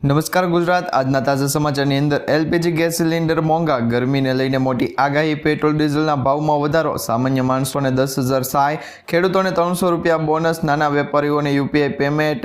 નમસ્કાર ગુજરાત આજના તાજા સમાચારની અંદર એલપીજી ગેસ સિલિન્ડર મોંઘા, ગરમીને લઈને મોટી આગાહી, પેટ્રોલ ડીઝલના ભાવમાં વધારો, સામાન્ય માણસોને 10,000 સહાય, ખેડૂતોને 300 રૂપિયા બોનસ, નાના વેપારીઓને યુપીઆઈ પેમેન્ટ,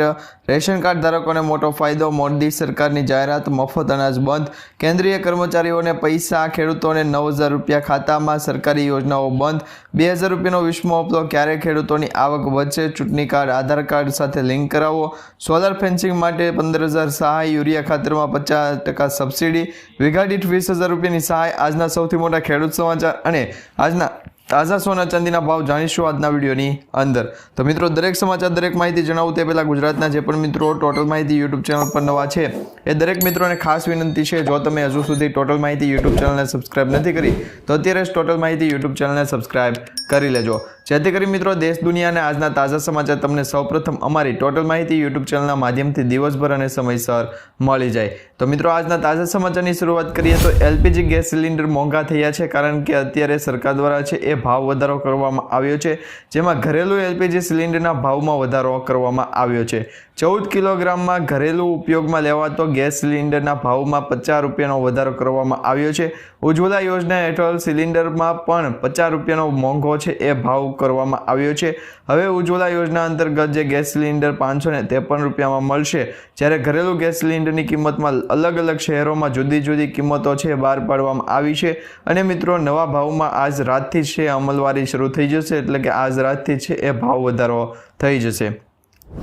રેશન કાર્ડ ધારકોને મોટો ફાયદો, મોદી સરકારની જાહેરાત, મફત અનાજ બંધ, કેન્દ્રીય કર્મચારીઓને પૈસા, ખેડૂતોને 9,000 રૂપિયા ખાતામાં, સરકારી યોજનાઓ બંધ, 2,000 રૂપિયાનો વીસમો હપ્તો ક્યારે ખેડૂતોની આવક વધશે, ચૂંટણી કાર્ડ આધાર કાર્ડ સાથે લિંક કરાવો, સોલાર ફેન્સિંગ માટે 15,000 સહાય, યુરિયા ખાતરમાં 50% સબસિડી, વીઘા દીઠ 20,000 રૂપિયાની સહાય. આજના સૌથી મોટા ખેડૂત સમાચાર અને આજના તાજા સોના ચાંદીના ભાવ જાણીશું આજના વિડીયોની અંદર. તો મિત્રો, દરેક સમાચાર, દરેક માહિતી જણાવું તે પહેલાં ગુજરાતના જે પણ મિત્રો ટોટલ માહિતી યુટ્યુબ ચેનલ પર નવા છે એ દરેક મિત્રોને ખાસ વિનંતી છે, જો તમે હજુ સુધી ટોટલ માહિતી યુટ્યુબ ચેનલને સબસ્ક્રાઇબ નથી કરી તો અત્યારે જ ટોટલ માહિતી યુટ્યુબ ચેનલને સબસ્ક્રાઇબ કરી લેજો, જેથી કરી મિત્રો દેશ દુનિયાના આજના તાજા સમાચાર તમને સૌપ્રથમ અમારી ટોટલ માહિતી યુટ્યુબ ચેનલના માધ્યમથી દિવસભર અને સમયસર મળી જાય. તો મિત્રો, આજના તાજા સમાચારની શરૂઆત કરીએ તો એલપીજી ગેસ સિલિન્ડર મોંઘા થયા છે, કારણ કે અત્યારે સરકાર દ્વારા છે એ ભાવ વધારો કરવામાં આવ્યો છે, જેમાં ઘરેલું એલપીજી સિલિન્ડરના ભાવમાં વધારો કરવામાં આવ્યો છે. 14 કિલોગ્રામમાં ઘરેલું ઉપયોગમાં લેવાતો ગેસ સિલિન્ડરના ભાવમાં 50 રૂપિયાનો વધારો કરવામાં આવ્યો છે. ઉજ્જવલા યોજના હેઠળ સિલિન્ડરમાં પણ 50 રૂપિયાનો મોંઘો છે એ ભાવ કરવામાં આવ્યો છે. હવે ઉજ્જવલા યોજના અંતર્ગત જે ગેસ સિલિન્ડર 553 રૂપિયામાં મળશે, જ્યારે ઘરેલું ગેસ સિલિન્ડરની કિંમતમાં અલગ અલગ શહેરોમાં જુદી જુદી કિંમતો છે બહાર પાડવામાં આવી છે. અને મિત્રો, નવા ભાવમાં આજ રાતથી છે અમલવારી શરૂ થઈ જશે, એટલે કે આજ રાતથી છે એ ભાવ વધારો થઈ જશે.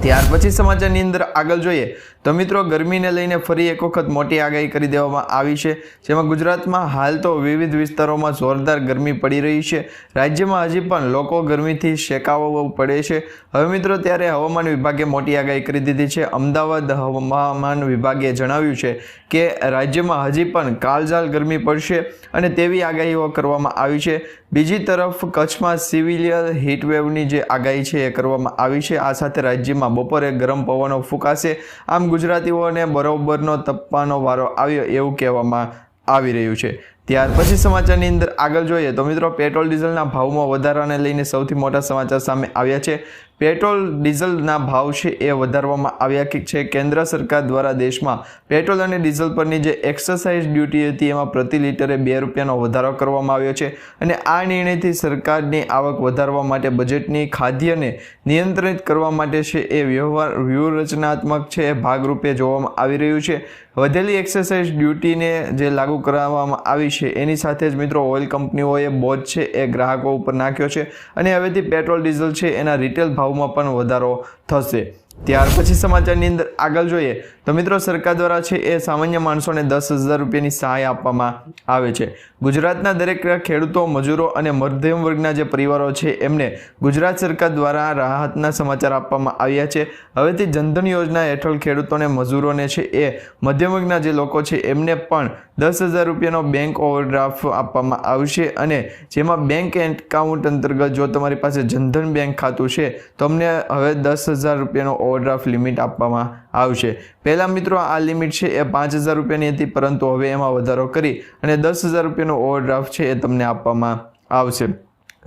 ત્યાર પછી સમાચારની અંદર આગળ જોઈએ તો મિત્રો, ગરમીને લઈને ફરી એક વખત મોટી આગાહી કરી દેવામાં આવી છે, જેમાં ગુજરાતમાં હાલ તો વિવિધ વિસ્તારોમાં જોરદાર ગરમી પડી રહી છે. રાજ્યમાં હજી પણ લોકો ગરમીથી શેકાવવું પડે છે. હવે મિત્રો, ત્યારે હવામાન વિભાગે મોટી આગાહી કરી દીધી છે. અમદાવાદ હવામાન વિભાગે જણાવ્યું છે કે રાજ્યમાં હજી પણ કાળઝાળ ગરમી પડશે અને તેવી આગાહીઓ કરવામાં આવી છે. બીજી તરફ કચ્છમાં સિવિલિયર હીટવેવની જે આગાહી છે એ કરવામાં આવી છે. આ સાથે રાજ્યમાં બપોરે ગરમ પવનો ફૂંકાશે. આમ ગુજરાતીઓને બરોબરનો તપવાનો વારો આવ્યો એવું કહેવામાં આવી રહ્યું છે. ત્યાર પછી સમાચારની અંદર આગળ જોઈએ તો મિત્રો, પેટ્રોલ ડીઝલના ભાવમાં વધારાને લઈને સૌથી મોટા સમાચાર સામે આવ્યા છે. પેટ્રોલ ડીઝલના ભાવ છે એ વધારવામાં આવ્યા છે. કેન્દ્ર સરકાર દ્વારા દેશમાં પેટ્રોલ અને ડીઝલ પરની જે એક્સસાઇઝ ડ્યુટી હતી એમાં પ્રતિ લીટરે 2 રૂપિયાનો વધારો કરવામાં આવ્યો છે. અને આ નિર્ણયથી સરકારની આવક વધારવા માટે બજેટની ખાદ્યને નિયંત્રિત કરવા માટે છે એ વ્યૂહરચનાત્મક છે એ ભાગરૂપે જોવામાં આવી રહ્યું છે. વધેલી એક્સસાઇઝ ડ્યુટીને જે લાગુ કરવામાં આવી છે એની સાથે જ મિત્રો, ઓઇલ કંપનીઓએ બોજ છે એ ગ્રાહકો ઉપર નાખ્યો છે અને હવેથી પેટ્રોલ ડીઝલ છે એના રિટેલ ભાવમાં પણ વધારો થશે. ત્યાર પછી સમાચારની અંદર આગળ જોઈએ તો મિત્રો, સરકાર દ્વારા છે એ સામાન્ય માણસોને 10,000 રૂપિયાની સહાય આપવામાં આવે છે. ગુજરાતના દરેક ખેડૂતો, મજૂરો અને મધ્યમ વર્ગના જે પરિવારો છે એમને ગુજરાત સરકાર દ્વારા રાહતના સમાચાર આપવામાં આવ્યા છે. હવેથી જનધન યોજના હેઠળ ખેડૂતોને, મજૂરોને છે એ મધ્યમ વર્ગના જે લોકો છે એમને પણ 10,000 રૂપિયાનો બેંક ઓવરડ્રાફ્ટ આપવામાં આવશે. અને જેમાં બેંક એકાઉન્ટ અંતર્ગત જો તમારી પાસે જનધન બેંક ખાતું છે તો અમને હવે 10,000 રૂપિયાનો ઓવરડ્રાફ્ટ લિમિટ આપવામાં આવશે. પહેલાં મિત્રો, આ લિમિટ છે એ 5,000 રૂપિયાની હતી, પરંતુ હવે એમાં વધારો કરી અને 10,000 રૂપિયાનો ઓવરડ્રાફ્ટ છે એ તમને આપવામાં આવશે.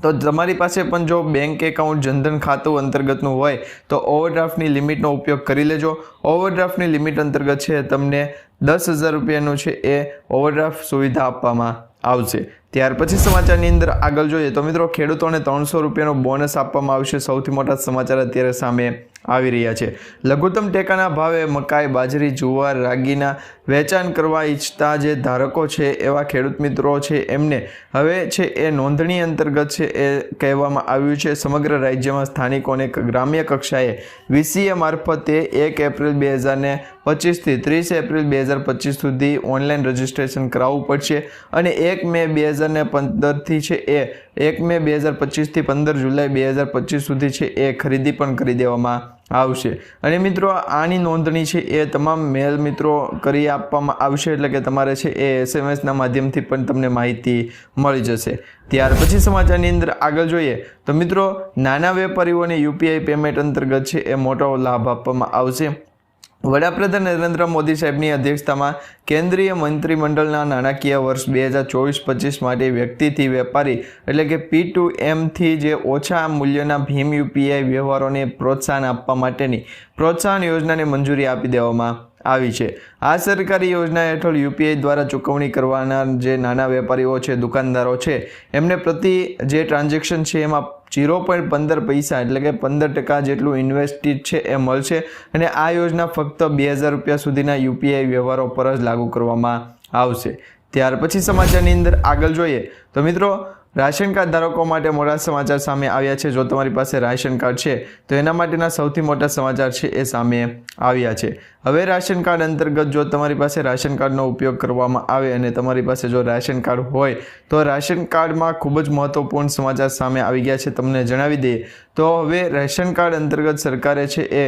તો તમારી પાસે પણ જો બેંક એકાઉન્ટ જનધન ખાતું અંતર્ગતનું હોય તો ઓવરડ્રાફ્ટની લિમિટનો ઉપયોગ કરી લેજો. ઓવરડ્રાફ્ટની લિમિટ અંતર્ગત છે તમને 10,000 રૂપિયાનું છે એ ઓવરડ્રાફ્ટ સુવિધા આપવામાં આવશે. ત્યાર પછી સમાચારની અંદર આગળ જોઈએ તો મિત્રો, ખેડૂતોને 300 રૂપિયાનો બોનસ આપવામાં આવશે. સૌથી મોટા સમાચાર અત્યારે સામે આવી રહ્યા છે. લઘુત્તમ ટેકાના ભાવે મકાઈ, બાજરી, જુવાર, રાગીના વેચાણ કરવા ઈચ્છતા જે ધારકો છે એવા ખેડૂત મિત્રો છે એમને હવે છે એ નોંધણી અંતર્ગત છે એ કહેવામાં આવ્યું છે. સમગ્ર રાજ્યમાં સ્થાનિકોને ગ્રામ્ય કક્ષાએ વીસીએ મારફતે 1 એપ્રિલ 2025થી 30 એપ્રિલ 2025 સુધી ઓનલાઈન રજીસ્ટ્રેશન કરાવવું પડશે. અને 1 મે 2015થી છે એ 1 મે 2025થી 15 જુલાઈ 2025 સુધી છે એ ખરીદી પણ કરી દેવામાં આવશે. અને મિત્રો, આની નોંધણી છે એ તમામ મેલ મિત્રો કરી આપવામાં આવશે, એટલે કે તમારે છે એ SMS ના માધ્યમથી પણ તમને માહિતી મળી જશે. ત્યાર પછી સમાચારની અંદર આગળ જોઈએ તો મિત્રો, નાના વેપારીઓને યુપીઆઈ પેમેન્ટ અંતર્ગત છે એ મોટો લાભ આપવામાં આવશે. વડાપ્રધાન નરેન્દ્ર મોદી સાહેબની અધ્યક્ષતામાં કેન્દ્રીય મંત્રીમંડળના નાણાકીય વર્ષ 2024-25 માટે વ્યક્તિથી વેપારી એટલે કે P2Mથી જે ઓછા મૂલ્યના ભીમ યુપીઆઈ વ્યવહારોને પ્રોત્સાહન આપવા માટેની પ્રોત્સાહન યોજનાને મંજૂરી આપી દેવામાં આવી છે। આ સરકારી યોજના હેઠળ યુપીઆઈ દ્વારા ચૂકવણી કરવાના જે નાના વેપારીઓ છે, દુકાનદારો છે, એમને પ્રતિ જે ટ્રાન્ઝેક્શન છે એમાં 0.15 પૈસા એટલે કે 15% જેટલું ઇન્વેસ્ટેડ છે એ મળશે અને આ યોજના ફક્ત 2000 રૂપિયા સુધીના યુપીઆઈ વ્યવહારો પર જ લાગુ કરવામાં આવશે। ત્યાર પછી સમાચારની અંદર આગળ જોઈએ તો મિત્રો રાશન કાર્ડ ધારકો માટે મોટા સમાચાર સામે આવ્યા છે। જો તમારી પાસે રાશન કાર્ડ છે તો એના માટેના સૌથી મોટા સમાચાર છે એ સામે આવ્યા છે। હવે રાશન કાર્ડ અંતર્ગત જો તમારી પાસે રાશન કાર્ડનો ઉપયોગ કરવામાં આવે અને તમારી પાસે જો રાશન કાર્ડ હોય તો રાશન કાર્ડમાં ખૂબ જ મહત્વપૂર્ણ સમાચાર સામે આવી ગયા છે। તમને જણાવી દઈએ તો હવે રેશન કાર્ડ અંતર્ગત સરકારે છે એ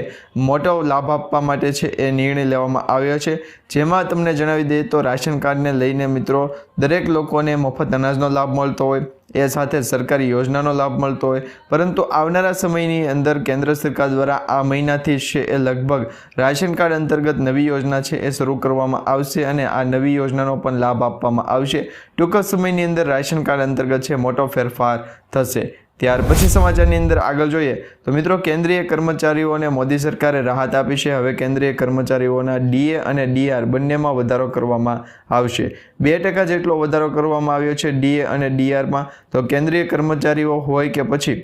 મોટો લાભ આપવા માટે છે એ નિર્ણય લેવામાં આવ્યો છે, જેમાં તમને જણાવી દઈએ તો રાશન કાર્ડને લઈને મિત્રો દરેક લોકોને મફત અનાજનો લાભ મળતો હોય, એ સાથે સરકારી યોજનાનો લાભ મળતો હોય, પરંતુ આવનારા સમયની અંદર કેન્દ્ર સરકાર દ્વારા આ મહિનાથી છે એ લગભગ રાશન કાર્ડ અંતર્ગત નવી યોજના છે એ શરૂ કરવામાં આવશે અને આ નવી યોજનાનો પણ લાભ આપવામાં આવશે। ટૂંક સમયની અંદર રાશન કાર્ડ અંતર્ગત છે મોટો ફેરફાર થશે। ત્યાર પછી સમાચારની અંદર આગળ જોઈએ તો મિત્રો કેન્દ્રીય કર્મચારીઓને મોદી સરકારે રાહત આપી છે। હવે કેન્દ્રીય કર્મચારીઓના ડીએ અને ડીઆર બંનેમાં વધારો કરવામાં આવશે। 2% જેટલો વધારો કરવામાં આવ્યો છે ડીએ અને ડીઆરમાં। તો કેન્દ્રીય કર્મચારીઓ હોય કે પછી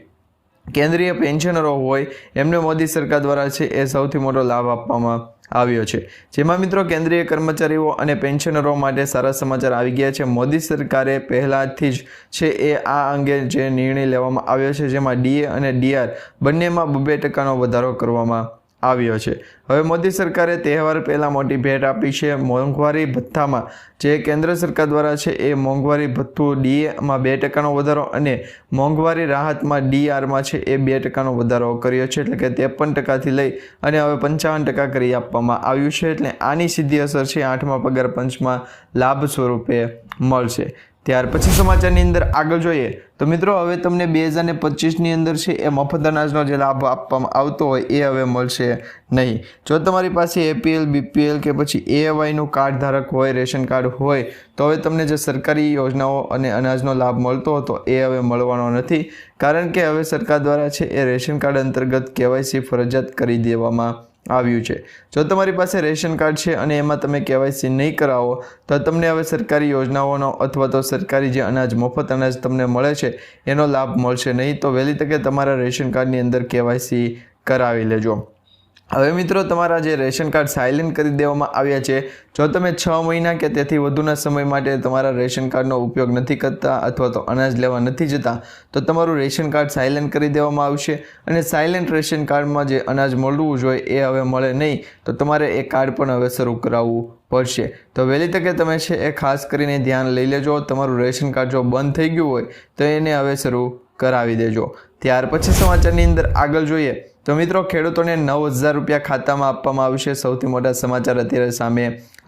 કેન્દ્રીય પેન્શનરો હોય એમને મોદી સરકાર દ્વારા છે એ સૌથી મોટો લાભ આપવામાં આવ્યો છે, જેમાં મિત્રો કેન્દ્રીય કર્મચારીઓ અને પેન્શનરો માટે સારા સમાચાર આવી ગયા છે। મોદી સરકારે પહેલાથી જ છે એ આ અંગે જે નિર્ણય લેવામાં આવ્યો છે, જેમાં ડીએ અને ડીઆર બંનેમાં 2% વધારો કરવામાં આવ્યો છે। હવે મોદી સરકારે તહેવાર પહેલાં મોટી ભેટ આપી છે। મોંઘવારી ભથ્થામાં જે કેન્દ્ર સરકાર દ્વારા છે એ મોંઘવારી ભથ્થું ડીએમાં 2% વધારો અને મોંઘવારી રાહતમાં ડીઆરમાં છે એ 2% વધારો કર્યો છે, એટલે કે 53%થી લઈ અને હવે 55% કરી આપવામાં આવ્યું છે। એટલે આની સીધી અસર છે 8મા પગાર પંચમાં લાભ સ્વરૂપે મળશે। ત્યાર પછી સમાચારની અંદર આગળ જોઈએ તો મિત્રો હવે તમને 2025ની અંદર છે એ મફત અનાજનો જે લાભ આપવામાં આવતો હોય એ હવે મળશે નહીં। જો તમારી પાસે એપીએલ, બીપીએલ કે પછી એએવાયનું કાર્ડ ધારક હોય, રેશન કાર્ડ હોય તો હવે તમને જે સરકારી યોજનાઓ અને અનાજનો લાભ મળતો હતો એ હવે મળવાનો નથી, કારણ કે હવે સરકાર દ્વારા છે એ રેશન કાર્ડ અંતર્ગત કેવાયસી ફરજિયાત કરી દેવામાં આવ્યું છે। જો તમારી પાસે રેશન કાર્ડ છે અને એમાં તમે કેવાયસી નહીં કરાવો તો તમને હવે સરકારી યોજનાઓનો અથવા તો સરકારી જે અનાજ મફત અનાજ તમને મળે છે એનો લાભ મળશે નહીં। તો વહેલી તકે તમારા રેશન કાર્ડની અંદર કેવાયસી કરાવી લેજો। હવે મિત્રો તમારા જે રેશન કાર્ડ સાયલેન્ટ કરી દેવામાં આવ્યા છે, જો તમે 6 મહિના કે તેથી વધુના સમય માટે તમારા રેશન કાર્ડનો ઉપયોગ નથી કરતા અથવા તો અનાજ લેવા નથી જતા તો તમારું રેશન કાર્ડ સાયલેન્ટ કરી દેવામાં આવશે અને સાયલેન્ટ રેશન કાર્ડમાં જે અનાજ મળવું જોઈએ એ હવે મળે નહીં, તો તમારે એ કાર્ડ પણ હવે શરૂ કરાવવું પડશે। તો વહેલી તકે તમે છે એ ખાસ કરીને ધ્યાન લઈ લેજો। તમારું રેશન કાર્ડ જો બંધ થઈ ગયું હોય તો એને હવે શરૂ કરાવી દેજો। ત્યાર પછી સમાચારની અંદર આગળ જોઈએ તો મિત્રો ખેડૂતોને 9000 રૂપિયા ખાતામાં આપવામાં આવશે। સૌથી મોટા સમાચાર અત્યારે સામે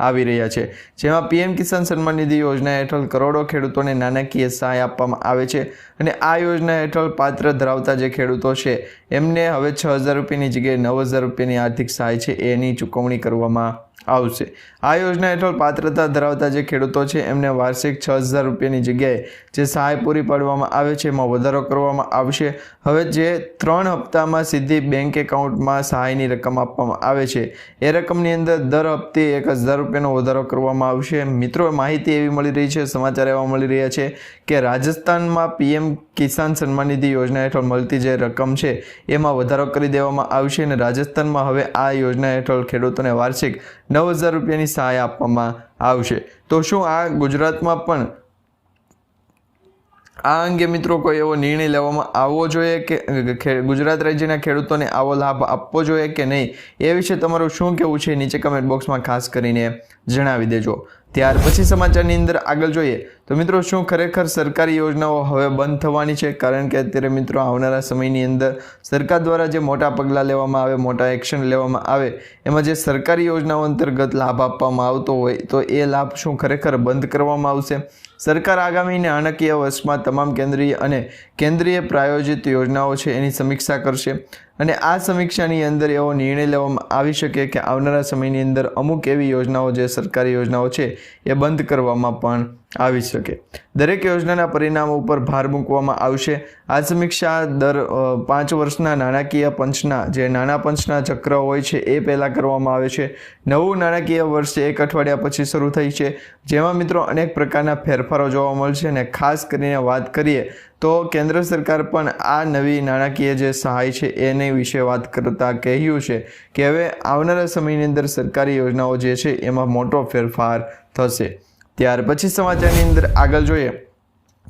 આવી રહ્યા છે, જેમાં પીએમ કિસાન સન્માન નિધિ યોજના હેઠળ કરોડો ખેડૂતોને નાણાકીય સહાય આપવામાં આવે છે અને આ યોજના હેઠળ પાત્ર ધરાવતા જે ખેડૂતો છે એમને હવે 6000 રૂપિયાની જગ્યાએ 9000 રૂપિયાની આર્થિક સહાય છે એની ચૂકવણી કરવામાં આવશે। આ યોજના હેઠળ પાત્રતા ધરાવતા જે ખેડૂતો છે એમને વાર્ષિક 6000 રૂપિયાની જગ્યાએ જે સહાય પૂરી પાડવામાં આવે છે એમાં વધારો કરવામાં આવશે। હવે જે 3 હપ્તામાં સીધી બેંક એકાઉન્ટમાં સહાયની રકમ આપવામાં આવે છે એ રકમની અંદર દર હપ્તે 1000 રૂપિયાનો વધારો કરવામાં આવશે। મિત્રો માહિતી એવી મળી રહી છે, સમાચાર એવા મળી રહ્યા છે કે રાજસ્થાનમાં પીએમ કિસાન સન્માન નિધિ યોજના હેઠળ મળતી જે રકમ છે એમાં વધારો કરી દેવામાં આવશે અને રાજસ્થાનમાં હવે આ યોજના હેઠળ ખેડૂતોને વાર્ષિક 9000 રૂપિયાની સહાય આપવામાં આવશે। તો શું આ ગુજરાતમાં પણ આ અંગે મિત્રો કોઈ એવો નિર્ણય લેવામાં આવવો જોઈએ કે ગુજરાત રાજ્યના ખેડૂતોને આવો લાભ આપવો જોઈએ કે નહીં, એ વિશે તમારું શું કહેવું છે નીચે કમેન્ટ બોક્સમાં ખાસ કરીને જણાવી દેજો। ત્યાર પછી સમાચારની અંદર આગળ જોઈએ તો મિત્રો શું ખરેખર સરકારી યોજનાઓ હવે બંધ થવાની છે, કારણ કે અત્યારે મિત્રો આવનારા સમયની અંદર સરકાર દ્વારા જે મોટા પગલાં લેવામાં આવે, મોટા એક્શન લેવામાં આવે એમાં જે સરકારી યોજનાઓ અંતર્ગત લાભ આપવામાં આવતો હોય તો એ લાભ શું ખરેખર બંધ કરવામાં આવશે? સરકાર આગામી નાણાકીય વર્ષમાં તમામ કેન્દ્રીય અને કેન્દ્રીય પ્રાયોજિત યોજનાઓ છે એની સમીક્ષા કરશે અને આ સમીક્ષાની અંદર એવો નિર્ણય લેવામાં આવી શકે કે આવનારા સમયની અંદર અમુક એવી યોજનાઓ જે સરકારી યોજનાઓ છે એ બંધ કરવામાં પણ આવી શકે। દરેક યોજનાના પરિણામો ઉપર ભાર મૂકવામાં આવશે। આ સમીક્ષા દર 5 વર્ષના નાણાકીય પંચના જે નાણાં પંચના ચક્ર હોય છે એ પહેલાં કરવામાં આવે છે। નવું નાણાકીય વર્ષ 1 અઠવાડિયા પછી શરૂ થઈ છે, જેમાં મિત્રો અનેક પ્રકારના ફેરફારો જોવા મળશે। અને ખાસ કરીને વાત કરીએ તો કેન્દ્ર સરકાર પણ આ નવી નાણાકીય જે સહાય છે એની વિશે વાત કરતા કહ્યું છે કે હવે આવનારા સમયની અંદર સરકારી યોજનાઓ જે છે એમાં મોટો ફેરફાર થશે। ત્યાર પછી સમાચારની અંદર આગળ જોઈએ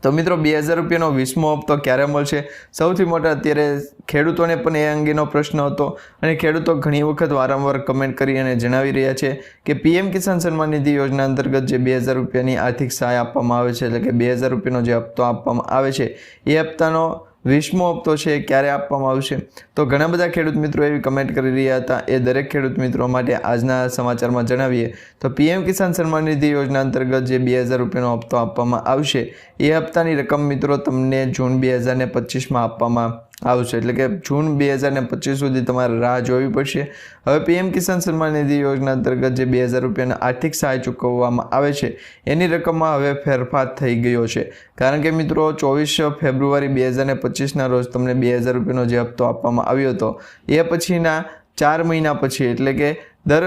તો મિત્રો 2000 રૂપિયાનો 20મો હપ્તો ક્યારે મળશે? સૌથી મોટા અત્યારે ખેડૂતોને પણ એ અંગેનો પ્રશ્ન હતો અને ખેડૂતો ઘણી વખત વારંવાર કમેન્ટ કરી અને જણાવી રહ્યા છે કે પીએમ કિસાન સન્માન નિધિ યોજના અંતર્ગત જે 2000 રૂપિયાની આર્થિક સહાય આપવામાં આવે છે, એટલે કે 2000 રૂપિયાનો જે હપ્તો આપવામાં આવે છે એ હપ્તાનો 20મો હપ્તો છે ક્યારે આપવામાં આવશે? તો ઘણા બધા ખેડૂત મિત્રો એવી કમેન્ટ કરી રહ્યા હતા। એ દરેક ખેડૂત મિત્રો માટે આજના સમાચારમાં જણાવીએ તો પીએમ કિસાન સન્માન નિધિ યોજના અંતર્ગત જે 2000 રૂપિયાનો હપ્તો આપવામાં આવશે એ હપ્તાની રકમ મિત્રો તમને જૂન 2025માં આપવામાં આવશે, એટલે કે જૂન 2025 સુધી તમારે રાહ જોવી પડશે। હવે પીએમ કિસાન સન્માન નિધિ યોજના અંતર્ગત જે 2000 રૂપિયાના આર્થિક સહાય ચૂકવવામાં આવે છે એની રકમમાં હવે ફેરફાર થઈ ગયો છે, કારણ કે મિત્રો 24 ફેબ્રુઆરી 2025ના રોજ તમને 2000 રૂપિયાનો જે હપ્તો આપવામાં આવ્યો હતો એ પછીના 4 મહિના પછી, એટલે કે દર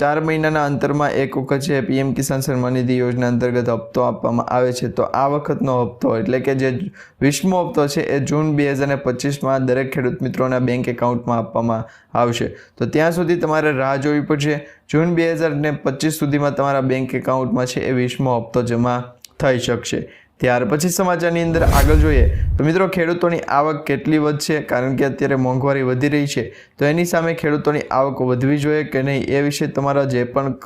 4 મહિનાના અંતરમાં એક વખત છે પીએમ કિસાન સન્માન નિધિ યોજના અંતર્ગત હપ્તો આપવામાં આવે છે। તો આ વખતનો હપ્તો એટલે કે જે 20મો હપ્તો છે એ જૂન 2025માં દરેક ખેડૂત મિત્રોના બેંક એકાઉન્ટમાં આપવામાં આવશે। તો ત્યાં સુધી તમારે રાહ જોવી પડશે। જૂન 2025 સુધીમાં તમારા બેંક એકાઉન્ટમાં છે એ 20મો હપ્તો જમા થઈ શકશે। ત્યાર પછી સમાચારની અંદર આગળ જોઈએ તો મિત્રો ખેડૂતોની આવક કેટલી વધશે? કારણ કે અત્યારે મોંઘવારી વધી રહી છે, તો એની સામે ખેડૂતોની આવક વધવી જોઈએ કે નહીં એ વિશે તમારા જે પણ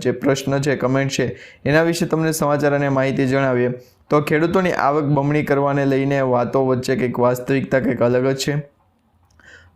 જે પ્રશ્ન છે, કમેન્ટ છે, એના વિશે તમને સમાચાર અને માહિતી જણાવીએ તો ખેડૂતોની આવક બમણી કરવાને લઈને વાતો વચ્ચે કંઈક વાસ્તવિકતા કંઈક અલગ જ છે।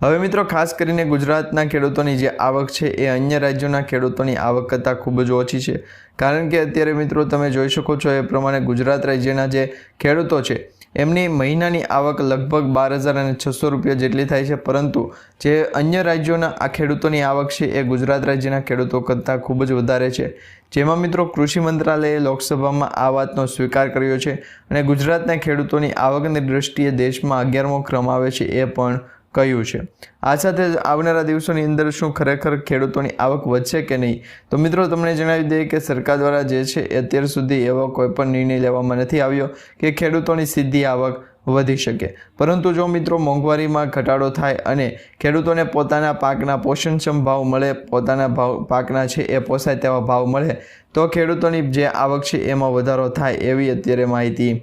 હવે મિત્રો ખાસ કરીને ગુજરાતના ખેડૂતોની જે આવક છે એ અન્ય રાજ્યોના ખેડૂતોની આવક કરતાં ખૂબ જ ઓછી છે, કારણ કે અત્યારે મિત્રો તમે જોઈ શકો છો એ પ્રમાણે ગુજરાત રાજ્યના જે ખેડૂતો છે એમની મહિનાની આવક લગભગ 12,600 રૂપિયા જેટલી થાય છે, પરંતુ જે અન્ય રાજ્યોના આ ખેડૂતોની આવક છે એ ગુજરાત રાજ્યના ખેડૂતો કરતાં ખૂબ જ વધારે છે। જેમાં મિત્રો કૃષિ મંત્રાલયે લોકસભામાં આ વાતનો સ્વીકાર કર્યો છે અને ગુજરાતના ખેડૂતોની આવકની દૃષ્ટિએ દેશમાં 11મો ક્રમ આવે છે એ પણ કહ્યું છે। આ સાથે આવનારા દિવસોની અંદર શું ખરેખર ખેડૂતોની આવક વધશે કે નહીં? તો મિત્રો તમને જણાવી દઈએ કે સરકાર દ્વારા જે છે અત્યાર સુધી એવો કોઈ પણ નિર્ણય લેવામાં નથી આવ્યો કે ખેડૂતોની સીધી આવક વધી શકે, પરંતુ જો મિત્રો મોંઘવારીમાં ઘટાડો થાય અને ખેડૂતોને પોતાના પાકના પોષણક્ષમ ભાવ મળે, પોતાના પાકના છે એ પોસાય તેવા ભાવ મળે તો ખેડૂતોની જે આવક છે એમાં વધારો થાય એવી અત્યારે માહિતી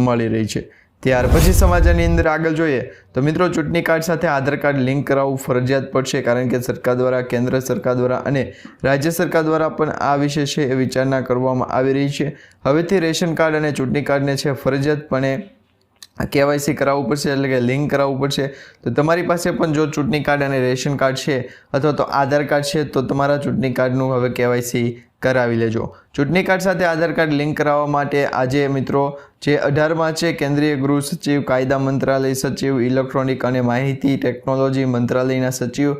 મળી રહી છે। ત્યાર પછી સમાચારની અંદર આગળ જોઈએ તો મિત્રો ચૂંટણી કાર્ડ સાથે આધાર કાર્ડ લિંક કરાવવું ફરજિયાત પડશે, કારણ કે સરકાર દ્વારા, કેન્દ્ર સરકાર દ્વારા અને રાજ્ય સરકાર દ્વારા પણ આ વિશે છે એ વિચારણા કરવામાં આવી રહી છે। હવેથી રેશન કાર્ડ અને ચૂંટણી કાર્ડને છે ફરજિયાતપણે KYC કરાવવું પડશે, એટલે કે લિંક કરાવવું પડશે। તો તમારી પાસે પણ જો ચૂંટણી કાર્ડ અને રેશન કાર્ડ છે અથવા તો આધાર કાર્ડ છે તો તમારા ચૂંટણી કાર્ડનું હવે KYC કરાવી લેજો। ચૂંટણી કાર્ડ સાથે આધાર કાર્ડ લિંક કરાવવા માટે આજે મિત્રો જે 18માં છે કેન્દ્રીય ગૃહ સચિવ, કાયદા મંત્રાલય સચિવ, ઇલેક્ટ્રોનિક અને માહિતી ટેકનોલોજી મંત્રાલયના સચિવ,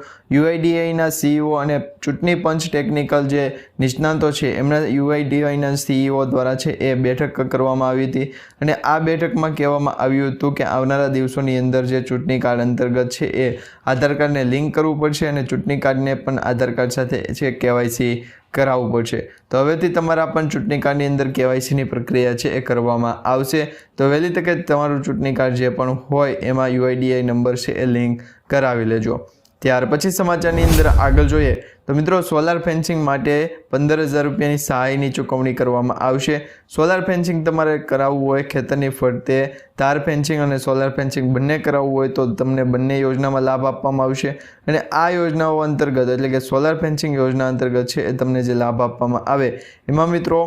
UIDAIના CEO અને ચૂંટણી પંચ ટેકનિકલ જે નિષ્ણાંતો છે એમના UIDAIના CEO દ્વારા છે એ બેઠક કરવામાં આવી હતી અને આ બેઠકમાં કહેવામાં આવ્યું હતું કે આવનારા દિવસોની અંદર જે ચૂંટણી કાર્ડ અંતર્ગત છે એ આધાર કાર્ડને લિંક કરવું પડશે અને ચૂંટણી કાર્ડને પણ આધાર કાર્ડ સાથે છે KYC કરાવવું પડશે। તો હવેથી તમારા પણ ચૂંટણી કાર્ડની અંદર KYCની પ્રક્રિયા છે એ કરવામાં આવશે। તો વહેલી તકે તમારું ચૂંટણી કાર્ડ જે પણ હોય એમાં UIDAI નંબર છે એ લિંક કરાવી લેજો। ત્યાર પછી સમાચારની અંદર આગળ જોઈએ તો મિત્રો સોલાર ફેન્સિંગ માટે 15,000 રૂપિયાની સહાયની ચૂકવણી કરવામાં આવશે। સોલાર ફેન્સિંગ તમારે કરાવવું હોય, ખેતરની ફરતે તાર ફેન્સિંગ અને સોલાર ફેન્સિંગ બંને કરાવવું હોય તો તમને બંને યોજનામાં લાભ આપવામાં આવશે અને આ યોજનાઓ અંતર્ગત એટલે કે સોલાર ફેન્સિંગ યોજના અંતર્ગત છે એ તમને જે લાભ આપવામાં આવે એમાં મિત્રો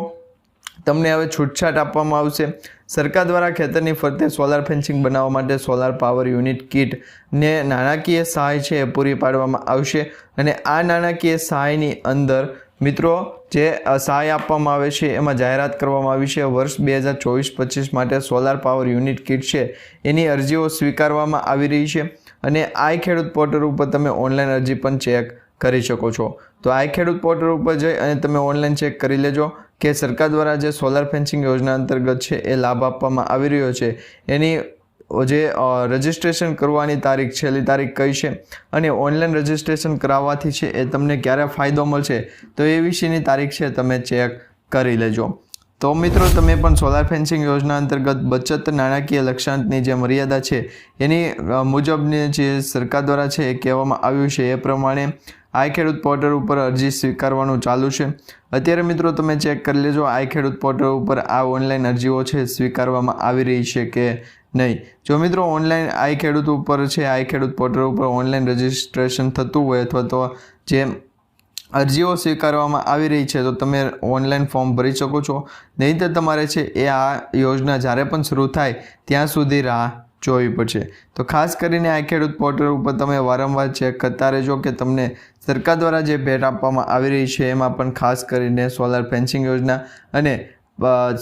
તમને હવે છૂટછાટ આપવામાં આવશે। સરકાર દ્વારા ખેતરની ફરતે સોલાર ફેન્સિંગ બનાવવા માટે સોલાર પાવર યુનિટ કિટ ને નાણાકીય સહાય છે એ પૂરી પાડવામાં આવશે અને આ નાણાકીય સહાયની અંદર મિત્રો જે સહાય આપવામાં આવે છે એમાં જાહેરાત કરવામાં આવી છે। વર્ષ 2024-25 માટે સોલાર પાવર યુનિટ કિટ છે એની અરજીઓ સ્વીકારવામાં આવી રહી છે અને આ ખેડૂત પોર્ટલ ઉપર તમે ઓનલાઈન અરજી પણ ચેક કરી શકો છો। તો આ ખેડૂત પોર્ટલ ઉપર જઈ અને તમે ઓનલાઈન ચેક કરી લેજો કે સરકાર દ્વારા જે સોલાર ફેન્સિંગ યોજના અંતર્ગત છે એ લાભ આપવામાં આવી રહ્યો છે એની જે રજિસ્ટ્રેશન કરવાની તારીખ છેલ્લી તારીખ કઈ છે અને ઓનલાઈન રજિસ્ટ્રેશન કરાવવાથી છે એ તમને ક્યારે ફાયદો મળશે તો એ વિશેની તારીખ છે તમે ચેક કરી લેજો। તો મિત્રો તમે પણ સોલાર ફેન્સિંગ યોજના અંતર્ગત બચત નાણાકીય લક્ષ્યાંકની જે મર્યાદા છે એની મુજબની જે સરકાર દ્વારા છે એ કહેવામાં આવ્યું છે એ પ્રમાણે આ ખેડૂત પોર્ટલ ઉપર અરજી સ્વીકારવાનું ચાલુ છે। અત્યારે મિત્રો તમે ચેક કરી લેજો આ ખેડૂત પોર્ટલ ઉપર આ ઓનલાઈન અરજીઓ છે સ્વીકારવામાં આવી રહી છે કે નહીં। જો મિત્રો ઓનલાઈન આ ખેડૂત ઉપર છે આ ખેડૂત પોર્ટલ ઉપર ઓનલાઈન રજિસ્ટ્રેશન થતું હોય અથવા તો જે અરજીઓ સ્વીકારવામાં આવી રહી છે તો તમે ઓનલાઈન ફોર્મ ભરી શકો છો, નહીં તો તમારે છે એ આ યોજના જ્યારે પણ શરૂ થાય ત્યાં સુધી રાહ જોવી પડશે। તો ખાસ કરીને આ ખેડૂત પોર્ટલ ઉપર તમે વારંવાર ચેક કરતા રહેજો કે તમને સરકાર દ્વારા જે ભેટ આપવામાં આવી રહી છે એમાં પણ ખાસ કરીને સોલાર ફેન્સિંગ યોજના અને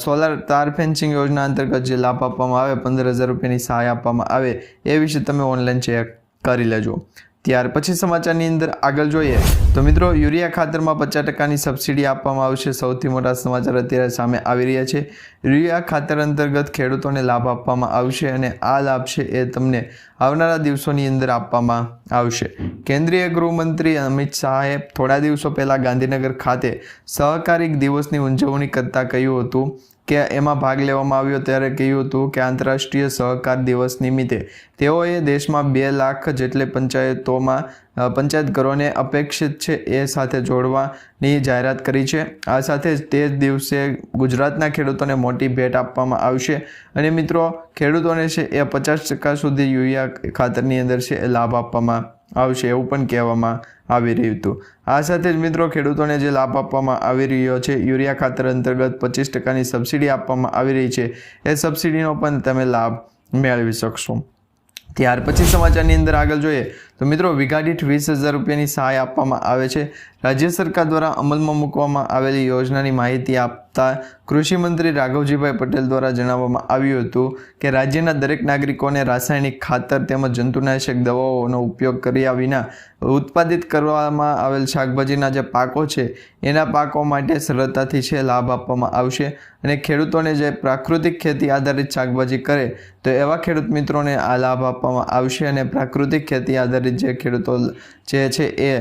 સોલાર તાર ફેન્સિંગ યોજના અંતર્ગત જે લાભ આપવામાં આવે 15,000 રૂપિયાની સહાય આપવામાં આવે એ વિશે તમે ઓનલાઈન ચેક કરી લેજો। ત્યાર પછી સમાચારની અંદર આગળ જોઈએ તો મિત્રો યુરિયા ખાતરમાં 50% સબસિડી આપવામાં આવશે। સૌથી મોટા સમાચાર અત્યારે સામે આવી રહ્યા છે। યુરિયા ખાતર અંતર્ગત ખેડૂતોને લાભ આપવામાં આવશે અને આ લાભ છે એ તમને આવનારા દિવસોની અંદર આપવામાં આવશે। કેન્દ્રીય ગૃહમંત્રી અમિત શાહે થોડા દિવસો પહેલાં ગાંધીનગર ખાતે સહકારી દિવસની ઉજવણી કરતાં કહ્યું હતું કે એમાં ભાગ લેવામાં આવ્યો ત્યારે કહ્યું હતું કે આંતરરાષ્ટ્રીય સહકાર દિવસ નિમિત્તે તેઓએ દેશમાં 2 લાખ જેટલી પંચાયતોમાં પંચાયત ઘરોને અપેક્ષિત છે એ સાથે જોડવાની જાહેરાત કરી છે। આ સાથે જ તે જ દિવસે ગુજરાતના ખેડૂતોને મોટી ભેટ આપવામાં આવશે અને મિત્રો ખેડૂતોને છે એ 50% સુધી યુરિયા ખાતરની અંદર છે એ લાભ આપવામાં આવશે એવું પણ કહેવામાં આવી રહ્યું હતું। આ સાથે જ મિત્રો ખેડૂતોને જે લાભ આપવામાં આવી રહ્યો છે યુરિયા ખાતર અંતર્ગત 25% સબસિડી આપવામાં આવી રહી છે એ સબસિડીનો પણ તમે લાભ મેળવી શકશો। ત્યાર પછી સમાચારની અંદર આગળ જોઈએ તો મિત્રો વીઘા દીઠ 20,000 રૂપિયાની સહાય આપવામાં આવે છે। રાજ્ય સરકાર દ્વારા અમલમાં મૂકવામાં આવેલી યોજનાની માહિતી આપતા કૃષિ મંત્રી રાઘવજીભાઈ પટેલ દ્વારા જણાવવામાં આવ્યું હતું કે રાજ્યના દરેક નાગરિકોને રાસાયણિક ખાતર તેમજ જંતુનાશક દવાઓનો ઉપયોગ કર્યા વિના ઉત્પાદિત કરવામાં આવેલ શાકભાજીના જે પાકો છે એના પાકો માટે સરળતાથી છે લાભ આપવામાં આવશે અને ખેડૂતોને જે પ્રાકૃતિક ખેતી આધારિત શાકભાજી કરે તો એવા ખેડૂત મિત્રોને આ લાભ આપવામાં આવશે અને પ્રાકૃતિક ખેતી આધારિત જે ખેડૂતો જે છે એ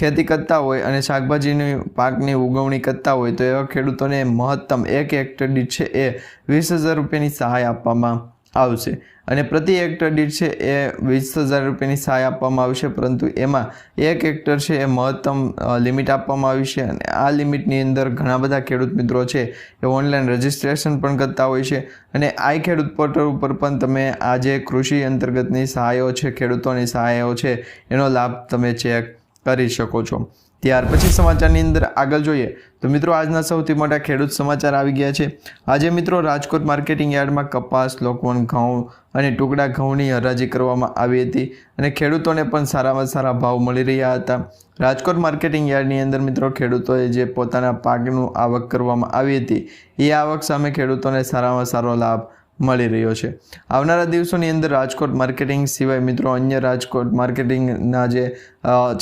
ખેતી કરતા હોય અને શાકભાજીની પાકની ઉગવણી કરતા હોય તો એવા ખેડૂતોને મહત્તમ 1 હેક્ટર દીઠ છે એ 20,000 રૂપિયાની સહાય આપવામાં આવશે અને પ્રતિ હેક્ટર દીઠ છે એ 20,000 રૂપિયાની સહાય આપવામાં આવશે, પરંતુ એમાં 1 હેક્ટર છે એ મહત્તમ લિમિટ આપવામાં આવી છે અને આ લિમિટની અંદર ઘણા બધા ખેડૂત મિત્રો છે એ ઓનલાઈન રજિસ્ટ્રેશન પણ કરતા હોય છે અને આ ખેડૂત પોર્ટલ ઉપર પણ તમે આ જે કૃષિ અંતર્ગતની સહાયો છે ખેડૂતોની સહાયો છે એનો લાભ તમે ચેક કરી શકો છો। ત્યાર પછી સમાચારની અંદર આગળ જોઈએ તો મિત્રો આજના સૌથી મોટા ખેડૂત સમાચાર આવી ગયા છે। આજે મિત્રો રાજકોટ માર્કેટિંગ યાર્ડમાં કપાસ, લોકવન ઘઉં અને ટુકડા ઘઉંની હરાજી કરવામાં આવી હતી અને ખેડૂતોને પણ સારામાં સારા ભાવ મળી રહ્યા હતા। રાજકોટ માર્કેટિંગ યાર્ડની અંદર મિત્રો ખેડૂતોએ જે પોતાના પાકનું આવક કરવામાં આવી હતી એ આવક સામે ખેડૂતોને સારામાં સારો લાભ મળી રહ્યો છે। આવનારા દિવસોની અંદર રાજકોટ માર્કેટિંગ સિવાય મિત્રો અન્ય રાજકોટ માર્કેટિંગના જે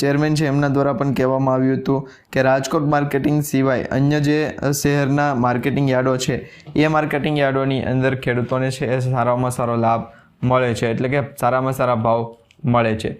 ચેરમેન છે એમના દ્વારા પણ કહેવામાં આવ્યું હતું કે રાજકોટ માર્કેટિંગ સિવાય અન્ય જે શહેરના માર્કેટિંગ યાર્ડો છે એ માર્કેટિંગ યાર્ડોની અંદર ખેડૂતોને છે એ સારામાં સારો લાભ મળે છે, એટલે કે સારામાં સારા ભાવ મળે છે।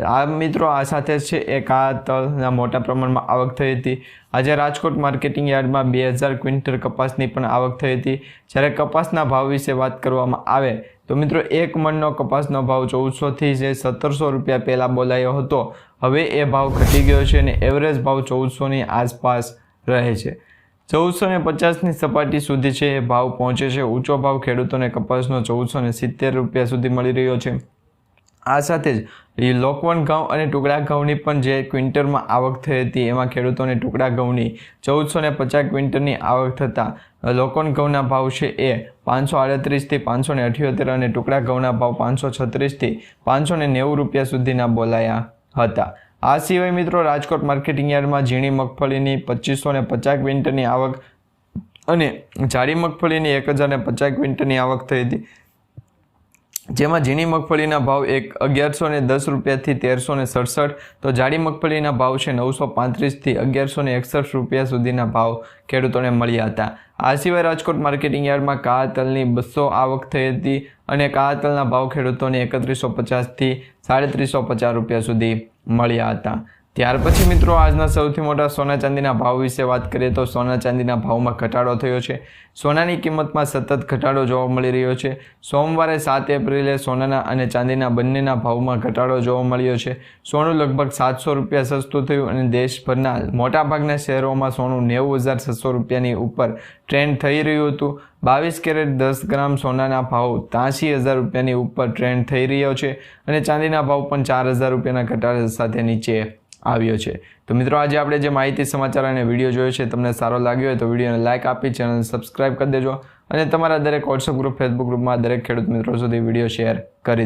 આ મિત્રો આ સાથે છે એક આ તલના મોટા પ્રમાણમાં આવક થઈ હતી। આજે રાજકોટ માર્કેટિંગ યાર્ડમાં 2,000 ક્વિન્ટલ કપાસની પણ આવક થઈ હતી। જ્યારે કપાસના ભાવ વિશે વાત કરવામાં આવે તો મિત્રો 1 મણનો કપાસનો ભાવ 1,400થી જે 1,700 રૂપિયા પહેલાં બોલાયો હતો, હવે એ ભાવ ઘટી ગયો છે અને એવરેજ ભાવ 1,400ની આસપાસ રહે છે। 1,450ની સપાટી સુધી છે એ ભાવ પહોંચે છે। ઊંચો ભાવ ખેડૂતોને કપાસનો 1,470 રૂપિયા સુધી મળી રહ્યો છે। આ સાથે જ લોકવન ઘઉં અને ટુકડા ઘઉંની પણ જે ક્વિન્ટલમાં આવક થઈ હતી એમાં ખેડૂતોને ટુકડા ઘઉંની 1,450 ક્વિન્ટલની આવક થતાં લોકવન ઘઉંના ભાવ છે એ 538થી 578 અને ટુકડા ઘઉંના ભાવ 536થી 590 રૂપિયા સુધીના બોલાયા હતા। આ સિવાય મિત્રો રાજકોટ માર્કેટિંગ યાર્ડમાં ઝીણી મગફળીની 2,550 ક્વિન્ટલની આવક અને જાડી મગફળીની 1,050 ક્વિન્ટલની આવક થઈ હતી। જેમાં ઝીણી મગફળીના ભાવ 1110 રૂપિયાથી 1367, તો જાડી મગફળીના ભાવ છે 935થી 1161 રૂપિયા સુધીના ભાવ ખેડૂતોને મળ્યા હતા. આ સિવાય રાજકોટ માર્કેટિંગ યાર્ડમાં કાળા તલની 200 આવક થઈ હતી અને કાળા તલના ભાવ ખેડૂતોને 3150થી 3350 રૂપિયા સુધી મળ્યા હતા. ત્યાર પછી મિત્રો આજના સૌથી મોટા સોના ચાંદીના ભાવ વિશે વાત કરીએ તો સોના ચાંદીના ભાવમાં ઘટાડો થયો છે. સોનાની કિંમતમાં સતત ઘટાડો જોવા મળી રહ્યો છે. સોમવારે 7 એપ્રિલે સોનાના અને ચાંદીના બંનેના ભાવમાં ઘટાડો જોવા મળ્યો છે. સોનું લગભગ 700 રૂપિયા સસ્તું થયું અને દેશભરના મોટાભાગના શહેરોમાં સોનું 90,600 રૂપિયાની ઉપર ટ્રેન્ડ થઈ રહ્યું હતું. 22 કેરેટ 10 ગ્રામ સોનાના ભાવ 83,000 રૂપિયાની ઉપર ટ્રેન્ડ થઈ રહ્યો છે અને ચાંદીના ભાવ પણ 4,000 રૂપિયાના ઘટાડા સાથે નીચે આવ્યો છે. તો મિત્રો આજે આપણે જે માહિતી સમાચાર અને વિડીયો જોયો છે તમને સારો લાગ્યો હોય તો વિડીયોને લાઇક આપી ચેનલ સબસ્ક્રાઇબ કરી દેજો અને તમારા દરેક વોટ્સઅપ ગ્રુપ ફેસબુક ગ્રુપમાં દરેક ખેડૂત મિત્રો સુધી વિડીયો શેર કરી દેજો.